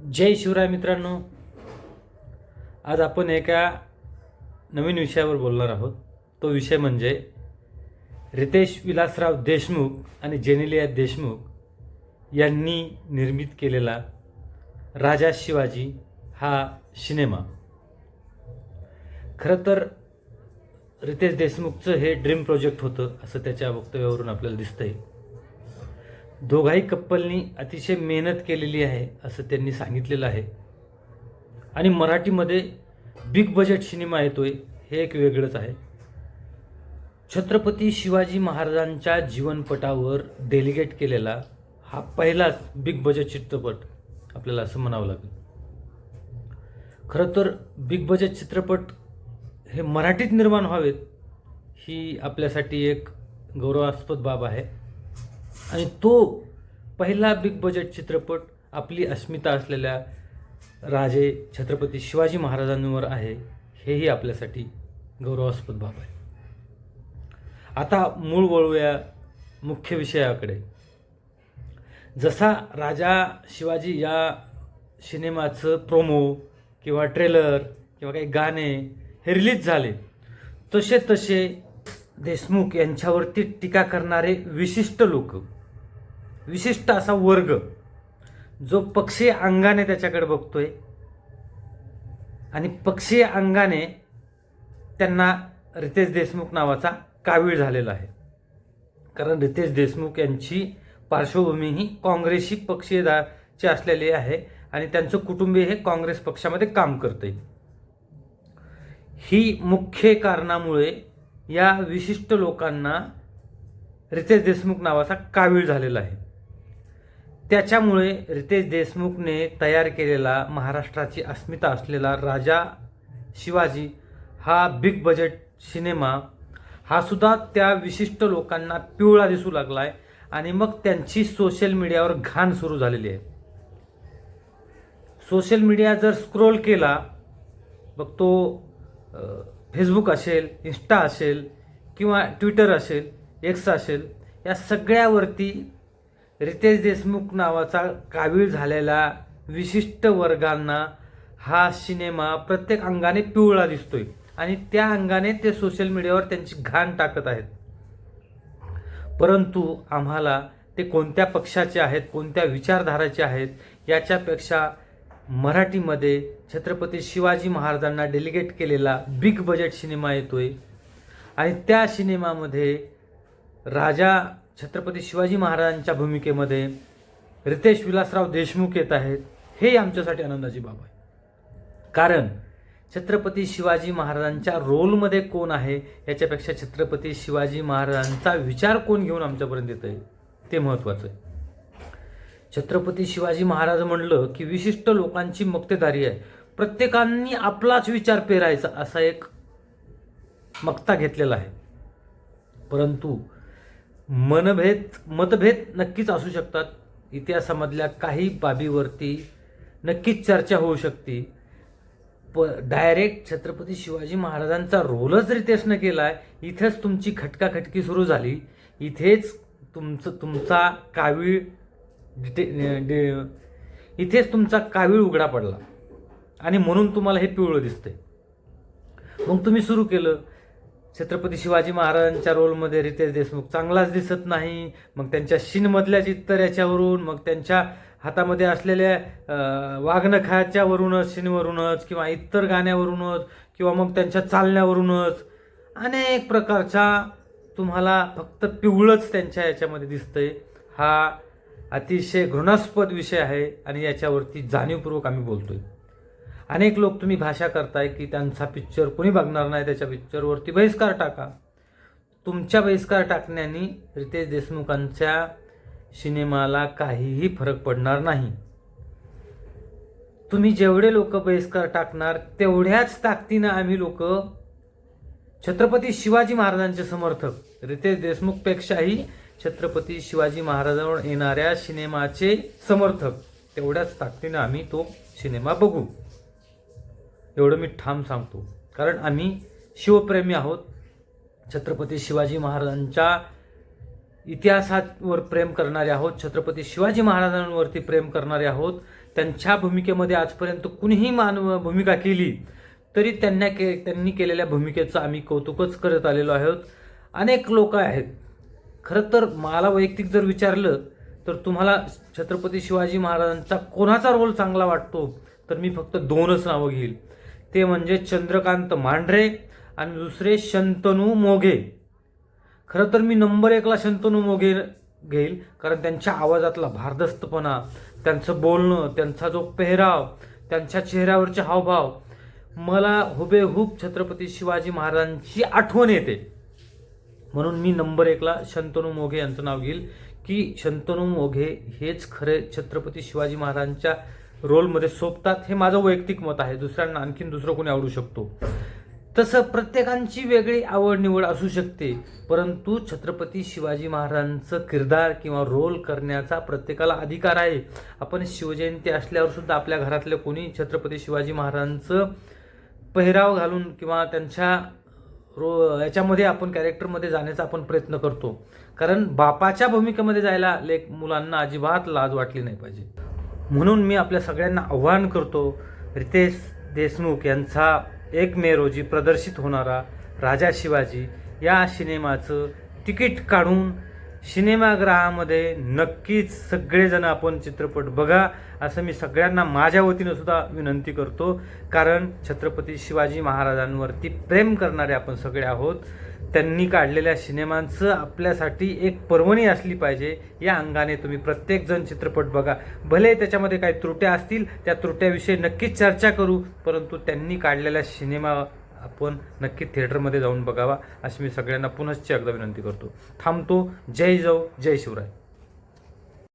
जय शिवराय मित्रांनो. आज आपण एका नवीन विषयावर बोलणार आहोत. तो विषय म्हणजे रितेश विलासराव देशमुख आणि जेनेलिया देशमुख यांनी निर्मित केलेला राजा शिवाजी हा सिनेमा. खरं तर रितेश देशमुखचं हे ड्रीम प्रोजेक्ट होतं असं त्याच्या वक्तव्यावरून आपल्याला दिसतंय. दोघाही कप्पलनी अतिशय मेहनत केलेली आहे असं त्यांनी सांगितलेलं आहे. आणि मराठीमध्ये बिग बजेट सिनेमा येतोय हे एक वेगळंच आहे. छत्रपती शिवाजी महाराजांच्या जीवनपटावर डेलिगेट केलेला हा पहिलाच बिग बजेट चित्रपट आपल्याला असं म्हणावं लागेल. खरं तर बिग बजेट चित्रपट हे मराठीत निर्माण व्हावेत ही आपल्यासाठी एक गौरवास्पद बाब आहे. आणि तो पहिला बिग बजेट चित्रपट आपली अस्मिता असलेल्या राजे छत्रपती शिवाजी महाराजांवर आहे हेही आपल्यासाठी गौरवास्पद बाब आहे. आता मूळ वळूया मुख्य विषयाकडे. जसा राजा शिवाजी या सिनेमाचं प्रोमो किंवा ट्रेलर किंवा काही गाणे हे रिलीज झाले तसे तसे देशमुख यांच्यावरती टीका करणारे विशिष्ट लोक, विशिष्ट असा वर्ग जो पक्षीय अंगाने त्याच्याकडे बघतोय आणि पक्षीय अंगाने त्यांना रितेश देशमुख नावाचा कावीळ झालेला आहे. कारण रितेश देशमुख यांची पार्श्वभूमी ही काँग्रेसी पक्षीयची असलेली आहे आणि त्यांचं कुटुंबीय हे काँग्रेस पक्षामध्ये काम करते. ही मुख्य कारणामुळे या विशिष्ट लोकांना रितेश देशमुख नावाचा कावीळ झालेला आहे. त्याच्यामुळे रितेश देशमुखने तयार केलेला महाराष्ट्राची अस्मिता असलेला राजा शिवाजी हा बिग बजेट सिनेमा हा सुद्धा त्या विशिष्ट लोकांना पिवळा दिसू लागला आहे. आणि मग त्यांची सोशल मीडियावर घाण सुरू झालेली आहे. सोशल मीडिया जर स्क्रोल केला, मग तो फेसबुक असेल, इंस्टा असेल किंवा ट्विटर असेल, एक्स असेल, या सगळ्यावरती रितेश देशमुख नावाचा कावीळ झालेला विशिष्ट वर्गांना हा सिनेमा प्रत्येक अंगाने पिवळा दिसतोय आणि त्या अंगाने ते सोशल मीडियावर त्यांची घाण टाकत आहेत. परंतु आम्हाला ते कोणत्या पक्षाचे आहेत, कोणत्या विचारधाराचे आहेत याच्यापेक्षा मराठीमध्ये छत्रपती शिवाजी महाराजांना डेलिगेट केलेला बिग बजेट सिनेमा येतोय आणि त्या सिनेमामध्ये राजा छत्रपती शिवाजी महाराजांच्या भूमिकेमध्ये रितेश विलासराव देशमुख येत आहेत. हे आमच्यासाठी आनंदाची बाब आहे. कारण छत्रपती शिवाजी महाराजांच्या रोलमध्ये कोण आहे याच्यापेक्षा छत्रपती शिवाजी महाराजांचा विचार कोण घेऊन आमच्यापर्यंत येत आहे ते महत्त्वाचं आहे. छत्रपती शिवाजी महाराज म्हणलं की विशिष्ट लोकांची मक्तेदारी आहे. प्रत्येकांनी आपलाच विचार पेरायचा असा एक मक्ता घेतलेला आहे. परंतु मतभेद नक्कीच असू शकतात. इतिहासामधल्या काही बाबीवरती नक्कीच चर्चा होऊ शकते. डायरेक्ट छत्रपती शिवाजी महाराजांचा रोलच रितेशनं केला आहे. इथेच तुमची खटकाखटकी सुरू झाली. इथेच तुमचा कावीळ इथेच तुमचा कावीळ उघडा पडला आणि म्हणून तुम्हाला हे पिवळं दिसतंय. मग तुम्ही सुरू केलं छत्रपती शिवाजी महाराजांच्या रोलमध्ये रितेश देशमुख चांगलाच दिसत नाही. मग त्यांच्या शिनमधल्या चित्तर याच्यावरून, मग त्यांच्या हातामध्ये असलेल्या वागणखाच्यावरूनच, शिनवरूनच किंवा इतर गाण्यावरूनच किंवा मग त्यांच्या चालण्यावरूनच अनेक प्रकारच्या तुम्हाला फक्त पिवळंच त्यांच्या याच्यामध्ये दिसतंय. हा अतिशय घृणास्पद विषय आहे आणि याच्यावरती जाणीवपूर्वक आम्ही बोलतोय. अनेक लोक तुम्ही भाषा करताय की त्यांचा पिक्चर कोणी बघणार नाही, त्याच्या पिक्चरवरती बहिष्कार टाका. तुमच्या बहिष्कार टाकण्याने रितेश देशमुखांच्या सिनेमाला काहीही फरक पडणार नाही. तुम्ही जेवढे लोक बहिष्कार टाकणार तेवढ्याच ताकदीनं आम्ही लोक छत्रपती शिवाजी महाराजांचे समर्थक, रितेश देशमुखपेक्षाही छत्रपती शिवाजी महाराजांवर येणाऱ्या सिनेमाचे समर्थक, तेवढ्याच ताकदीनं आम्ही तो सिनेमा बघू. एवढं मी ठाम सांगतो. कारण आम्ही शिवप्रेमी आहोत. छत्रपती शिवाजी महाराजांच्या इतिहासावर प्रेम करणारे आहोत, छत्रपती शिवाजी महाराजांवरती प्रेम करणारे आहोत. त्यांच्या भूमिकेमध्ये आजपर्यंत कुणीही भूमिका केली तरी त्यांनी केलेल्या भूमिकेचं आम्ही कौतुकच करत आलेलो आहोत. अनेक लोक आहेत. खरं तर मला वैयक्तिक जर विचारलं तर तुम्हाला छत्रपती शिवाजी महाराजांचा कोणाचा रोल चांगला वाटतो तर मी फक्त 2च नावं घेईल. ते म्हणजे चंद्रकांत मांढरे आणि दुसरे शंतनू मोघे. खरं तर मी नंबर 1ला शंतनू मोघे घेईल, कारण त्यांच्या आवाजातला भारदस्तपणा, त्यांचं बोलणं, त्यांचा जो पेहराव, त्यांच्या चेहऱ्यावरचे हावभाव मला हुबेहूब छत्रपती शिवाजी महाराजांची आठवण येते. म्हणून मी नंबर 1ला शंतनू मोघे यांचं नाव घेईल की शंतनू मोघे हेच खरे छत्रपती शिवाजी महाराजांच्या रोलमध्ये सोबतात. हे माझं वैयक्तिक मत आहे. दुसऱ्यांना आणखीन दुसरं कोणी आवडू शकतो. तसं प्रत्येकांची वेगळी आवड निवड असू शकते, परंतु छत्रपती शिवाजी महाराजांचं किरदार किंवा रोल करण्याचा प्रत्येकाला अधिकार आहे. आपण शिवजयंती असल्यावर सुद्धा आपल्या घरातले कोणी छत्रपती शिवाजी महाराजांचं पेहराव घालून किंवा त्यांच्या याच्यामध्ये आपण कॅरेक्टरमध्ये जाण्याचा आपण प्रयत्न करतो, कारण बापाच्या भूमिकेमध्ये जायला मुलांना अजिबात लाज वाटली नाही पाहिजे. म्हणून मी आपल्या सगळ्यांना आव्हान करतो, रितेश देशमुख यांचा 1 मे रोजी प्रदर्शित होणारा राजा शिवाजी या सिनेमाचं तिकीट काढून सिनेमागृहामध्ये नक्कीच सगळेजण आपण चित्रपट बघा असं मी सगळ्यांना माझ्या वतीनं सुद्धा विनंती करतो. कारण छत्रपती शिवाजी महाराजांवरती प्रेम करणारे आपण सगळे आहोत. त्यांनी काढलेल्या सिनेमांचं आपल्यासाठी एक पर्वणी असली पाहिजे. या अंगाने तुम्ही प्रत्येकजण चित्रपट बघा. भले त्याच्यामध्ये काही त्रुट्या असतील, त्या त्रुट्याविषयी नक्कीच चर्चा करू, परंतु त्यांनी काढलेला सिनेमा आपण नक्की थिएटरमध्ये जाऊन बघावा अशी मी सगळ्यांना पुनश्च एकदा विनंती करतो. थांबतो. जय जय शिवराय.